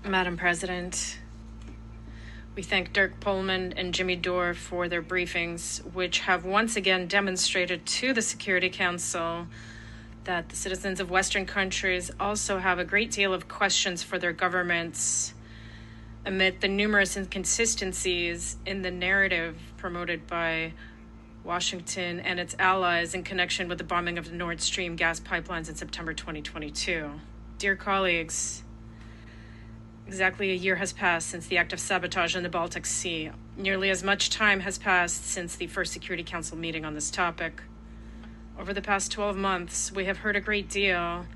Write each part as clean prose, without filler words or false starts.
Madam President, we thank Dirk Pullman and Jimmy Dore for their briefings, which have once again demonstrated to the Security Council that the citizens of Western countries also have a great deal of questions for their governments amid the numerous inconsistencies in the narrative promoted by Washington and its allies in connection with the bombing of the Nord Stream gas pipelines in September 2022. Dear colleagues, exactly a year has passed since the act of sabotage in the Baltic Sea. Nearly as much time has passed since the first Security Council meeting on this topic. Over the past 12 months, we have heard a great deal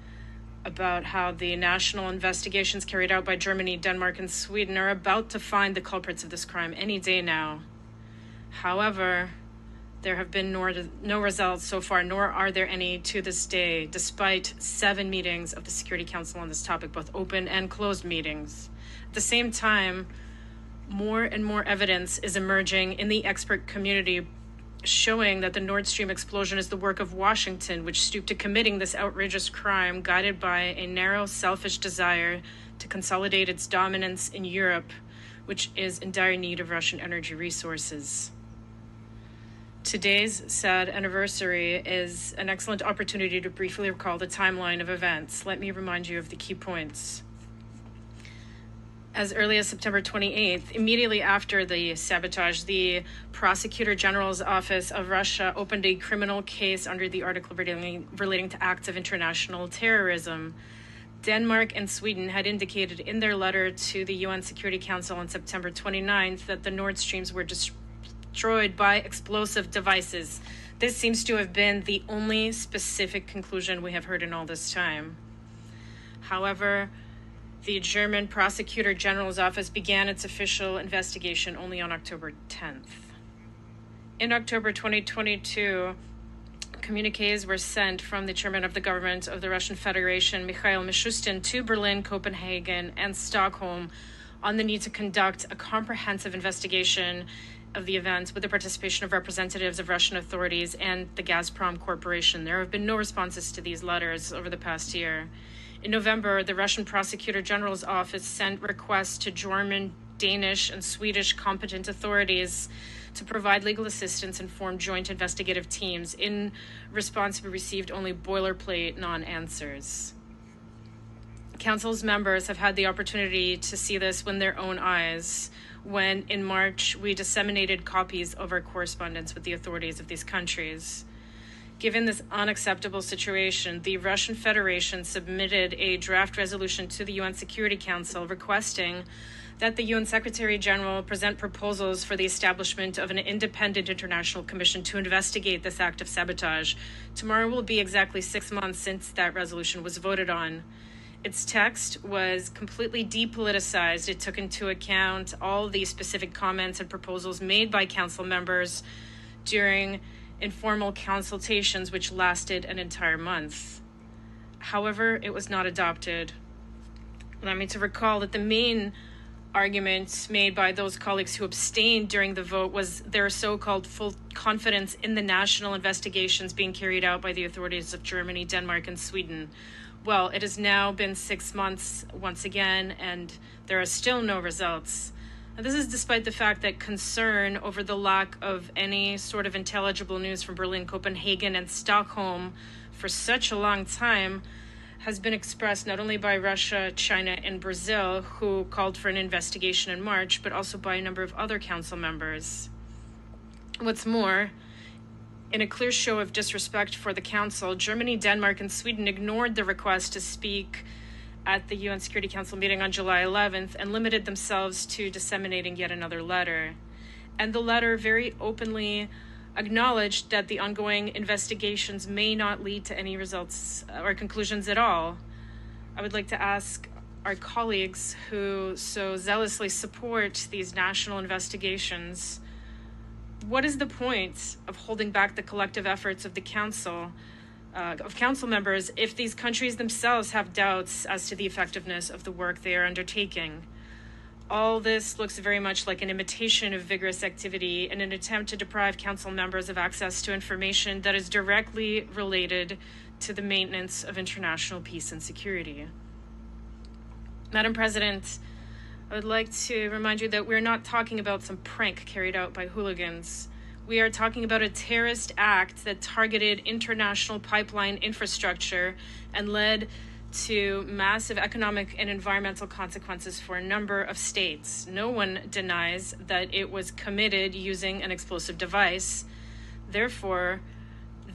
about how the national investigations carried out by Germany, Denmark, and Sweden are about to find the culprits of this crime any day now. However, there have been no results so far, nor are there any to this day, despite 7 meetings of the Security Council on this topic, both open and closed meetings. At the same time, more and more evidence is emerging in the expert community showing that the Nord Stream explosion is the work of Washington, which stooped to committing this outrageous crime, guided by a narrow, selfish desire to consolidate its dominance in Europe, which is in dire need of Russian energy resources. Today's sad anniversary is an excellent opportunity to briefly recall the timeline of events. Let me remind you of the key points. As early as September 28th, immediately after the sabotage, the Prosecutor General's Office of Russia opened a criminal case under the article relating to acts of international terrorism. Denmark and Sweden had indicated in their letter to the UN Security Council on September 29th that the Nord Streams were destroyed by explosive devices. This seems to have been the only specific conclusion we have heard in all this time. However, the German Prosecutor General's Office began its official investigation only on October 10th. In October 2022, communiques were sent from the chairman of the government of the Russian Federation, Mikhail Mishustin, to Berlin, Copenhagen, and Stockholm on the need to conduct a comprehensive investigation of the events with the participation of representatives of Russian authorities and the Gazprom Corporation. There have been no responses to these letters over the past year. In November, the Russian Prosecutor General's Office sent requests to German, Danish, and Swedish competent authorities to provide legal assistance and form joint investigative teams. In response, we received only boilerplate non-answers. Council's members have had the opportunity to see this with their own eyes when, in March, we disseminated copies of our correspondence with the authorities of these countries. Given this unacceptable situation, the Russian Federation submitted a draft resolution to the UN Security Council requesting that the UN Secretary General present proposals for the establishment of an independent international commission to investigate this act of sabotage. Tomorrow will be exactly 6 months since that resolution was voted on. Its text was completely depoliticized. It took into account all the specific comments and proposals made by Council members during informal consultations which lasted an entire month. However, it was not adopted. Allow me to recall that the main argument made by those colleagues who abstained during the vote was their so-called full confidence in the national investigations being carried out by the authorities of Germany, Denmark, and Sweden. Well, it has now been 6 months once again, and there are still no results. Now, this is despite the fact that concern over the lack of any sort of intelligible news from Berlin, Copenhagen, and Stockholm for such a long time has been expressed not only by Russia, China, and Brazil, who called for an investigation in March, but also by a number of other council members. What's more, in a clear show of disrespect for the council, Germany, Denmark, and Sweden ignored the request to speak at the UN Security Council meeting on July 11th and limited themselves to disseminating yet another letter. And the letter very openly acknowledged that the ongoing investigations may not lead to any results or conclusions at all. I would like to ask our colleagues who so zealously support these national investigations, what is the point of holding back the collective efforts of the council, of council members, if these countries themselves have doubts as to the effectiveness of the work they are undertaking? All this looks very much like an imitation of vigorous activity in an attempt to deprive council members of access to information that is directly related to the maintenance of international peace and security. Madam President, I would like to remind you that we're not talking about some prank carried out by hooligans. We are talking about a terrorist act that targeted international pipeline infrastructure and led to massive economic and environmental consequences for a number of states. No one denies that it was committed using an explosive device. Therefore,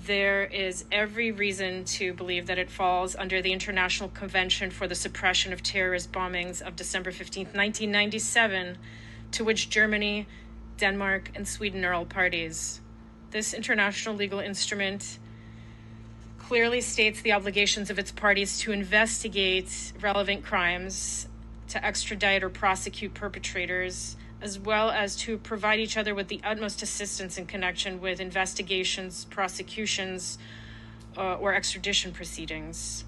there is every reason to believe that it falls under the International Convention for the Suppression of Terrorist Bombings of December 15th, 1997, to which Germany, Denmark, and Sweden are all parties. This international legal instrument clearly states the obligations of its parties to investigate relevant crimes, to extradite or prosecute perpetrators, as well as to provide each other with the utmost assistance in connection with investigations, prosecutions, or extradition proceedings.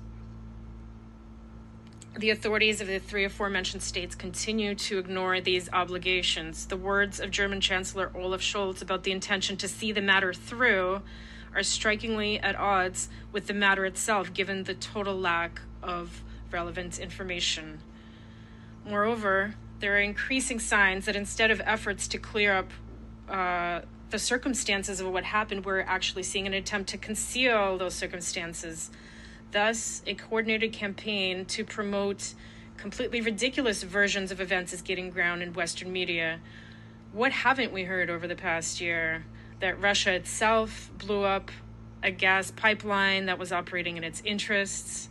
The authorities of the three aforementioned states continue to ignore these obligations. The words of German Chancellor Olaf Scholz about the intention to see the matter through are strikingly at odds with the matter itself, given the total lack of relevant information. Moreover, there are increasing signs that instead of efforts to clear up the circumstances of what happened, we're actually seeing an attempt to conceal those circumstances. Thus, a coordinated campaign to promote completely ridiculous versions of events is getting ground in Western media. What haven't we heard over the past year? That Russia itself blew up a gas pipeline that was operating in its interests,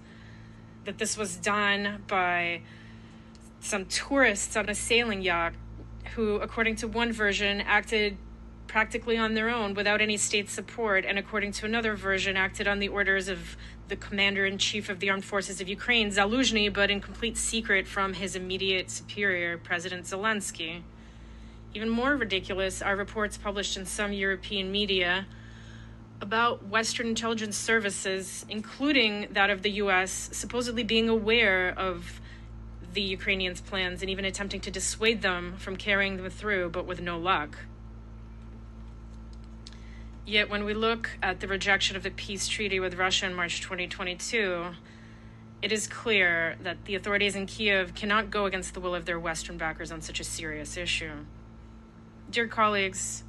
that this was done by some tourists on a sailing yacht who, according to one version, acted practically on their own without any state support, and according to another version, acted on the orders of the commander-in-chief of the armed forces of Ukraine, Zaluzhny, but in complete secret from his immediate superior, President Zelensky. Even more ridiculous are reports published in some European media about Western intelligence services, including that of the US, supposedly being aware of the Ukrainians' plans and even attempting to dissuade them from carrying them through, but with no luck. Yet when we look at the rejection of the peace treaty with Russia in March 2022, it is clear that the authorities in Kiev cannot go against the will of their Western backers on such a serious issue. Dear colleagues,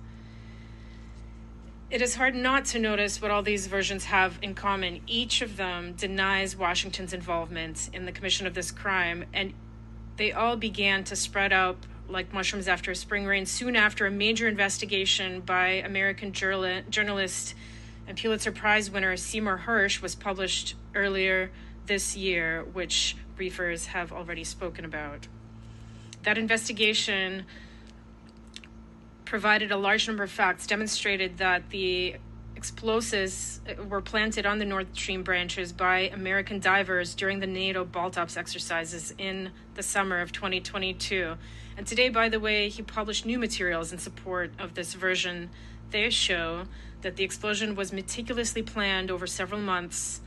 it is hard not to notice what all these versions have in common. Each of them denies Washington's involvement in the commission of this crime, and they all began to spread out like mushrooms after a spring rain soon after a major investigation by American journalist and Pulitzer Prize winner Seymour Hersh was published earlier this year, which briefers have already spoken about. That investigation provided a large number of facts, demonstrated that the explosives were planted on the Nord Stream branches by American divers during the NATO Baltops exercises in the summer of 2022. And today, by the way, he published new materials in support of this version. They show that the explosion was meticulously planned over several months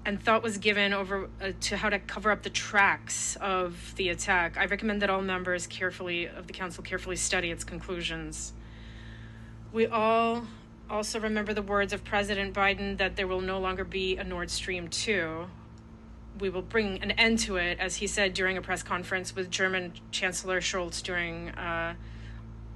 and thought was given over to how to cover up the tracks of the attack. I recommend that all members of the council carefully study its conclusions. We all also remember the words of President Biden that there will no longer be a Nord Stream 2. We will bring an end to it, as he said during a press conference with German Chancellor Scholz during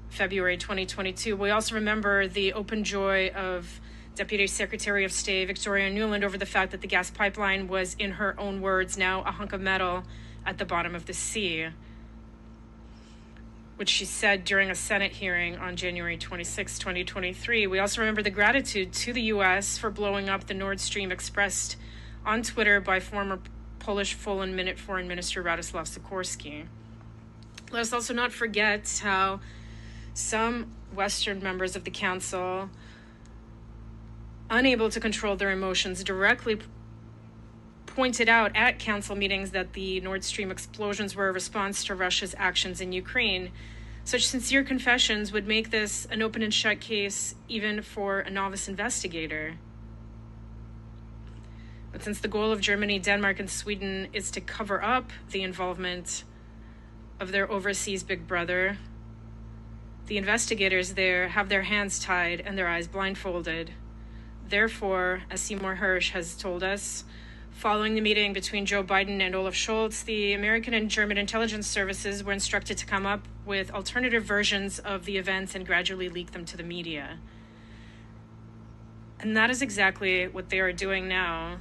February 2022. We also remember the open joy of Deputy Secretary of State Victoria Nuland over the fact that the gas pipeline was, in her own words, now a hunk of metal at the bottom of the sea, which she said during a Senate hearing on January 26, 2023. We also remember the gratitude to the U.S. for blowing up the Nord Stream expressed on Twitter by former Polish Foreign Minister Radoslaw Sikorski. Let us also not forget how some Western members of the Council, unable to control their emotions, directly pointed out at council meetings that the Nord Stream explosions were a response to Russia's actions in Ukraine. Such sincere confessions would make this an open and shut case even for a novice investigator. But since the goal of Germany, Denmark, and Sweden is to cover up the involvement of their overseas big brother, the investigators there have their hands tied and their eyes blindfolded. Therefore, as Seymour Hersh has told us, Following the meeting between Joe Biden and Olaf Scholz, the American and German intelligence services were instructed to come up with alternative versions of the events and gradually leak them to the media. And that is exactly what they are doing now,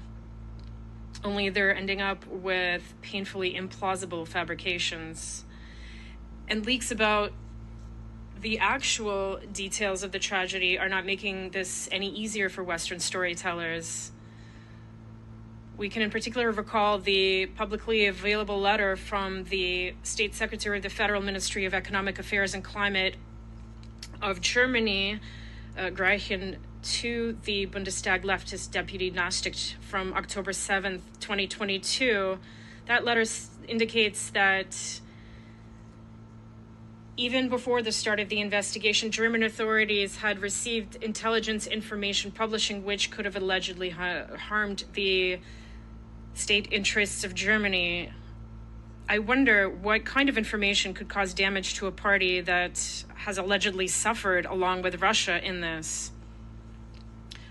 only they're ending up with painfully implausible fabrications. And leaks about the actual details of the tragedy are not making this any easier for Western storytellers. We can in particular recall the publicly available letter from the State Secretary of the Federal Ministry of Economic Affairs and Climate of Germany, Greichen, to the Bundestag leftist deputy Nachricht from October 7th, 2022. That letter indicates that even before the start of the investigation, German authorities had received intelligence information publishing which could have allegedly harmed the state interests of Germany. I wonder what kind of information could cause damage to a party that has allegedly suffered along with Russia in this.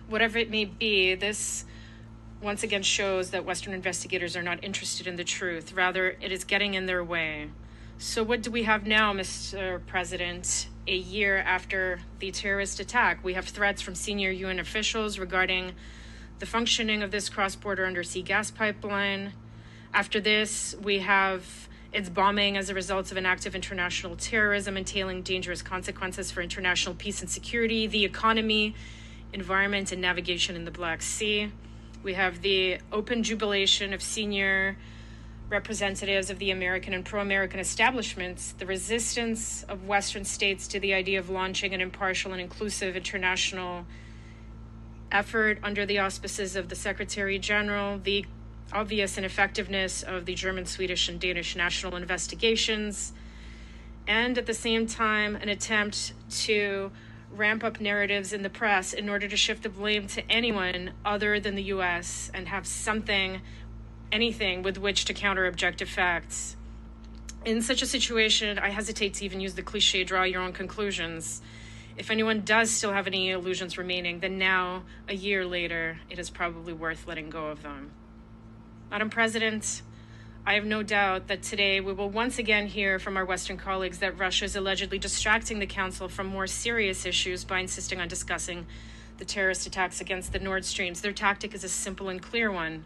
Whatever it may be, this once again shows that Western investigators are not interested in the truth. Rather, it is getting in their way. So what do we have now, Mr. President? A year after the terrorist attack, we have threats from senior UN officials regarding the functioning of this cross-border undersea gas pipeline. After this, we have its bombing as a result of an act of international terrorism entailing dangerous consequences for international peace and security, the economy, environment, and navigation in the Black Sea. We have the open jubilation of senior representatives of the American and pro-American establishments, the resistance of Western states to the idea of launching an impartial and inclusive international effort under the auspices of the Secretary General, the obvious ineffectiveness of the German, Swedish, and Danish national investigations, and at the same time, an attempt to ramp up narratives in the press in order to shift the blame to anyone other than the U.S. and have anything with which to counter objective facts. In such a situation, I hesitate to even use the cliche, draw your own conclusions. If anyone does still have any illusions remaining, then now, a year later, it is probably worth letting go of them. Madam President, I have no doubt that today we will once again hear from our Western colleagues that Russia is allegedly distracting the Council from more serious issues by insisting on discussing the terrorist attacks against the Nord Streams. Their tactic is a simple and clear one.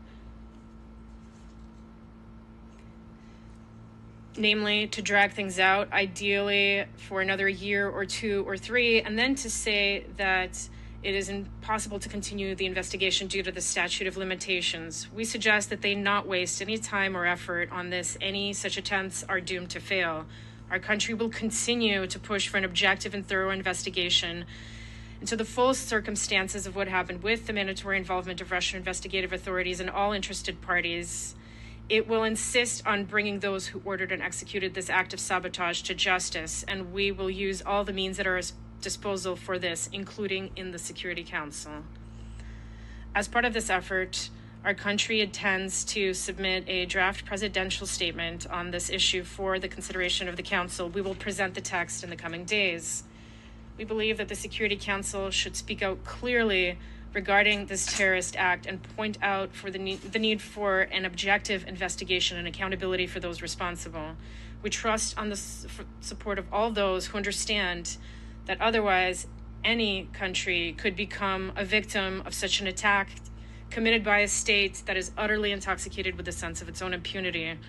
Namely, to drag things out, ideally for another year or two or three, and then to say that it is impossible to continue the investigation due to the statute of limitations. We suggest that they not waste any time or effort on this. Any such attempts are doomed to fail. Our country will continue to push for an objective and thorough investigation into the full circumstances of what happened with the mandatory involvement of Russian investigative authorities and all interested parties. It will insist on bringing those who ordered and executed this act of sabotage to justice, and we will use all the means at our disposal for this, including in the Security Council. As part of this effort, our country intends to submit a draft presidential statement on this issue for the consideration of the Council. We will present the text in the coming days. We believe that the Security Council should speak out clearly regarding this terrorist act and point out for the need for an objective investigation and accountability for those responsible. We trust on the support of all those who understand that otherwise any country could become a victim of such an attack committed by a state that is utterly intoxicated with the sense of its own impunity.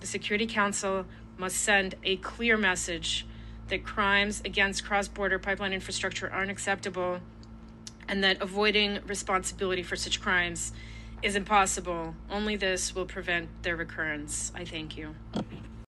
The Security Council must send a clear message that crimes against cross-border pipeline infrastructure are unacceptable and that avoiding responsibility for such crimes is impossible. Only this will prevent their recurrence. I thank you.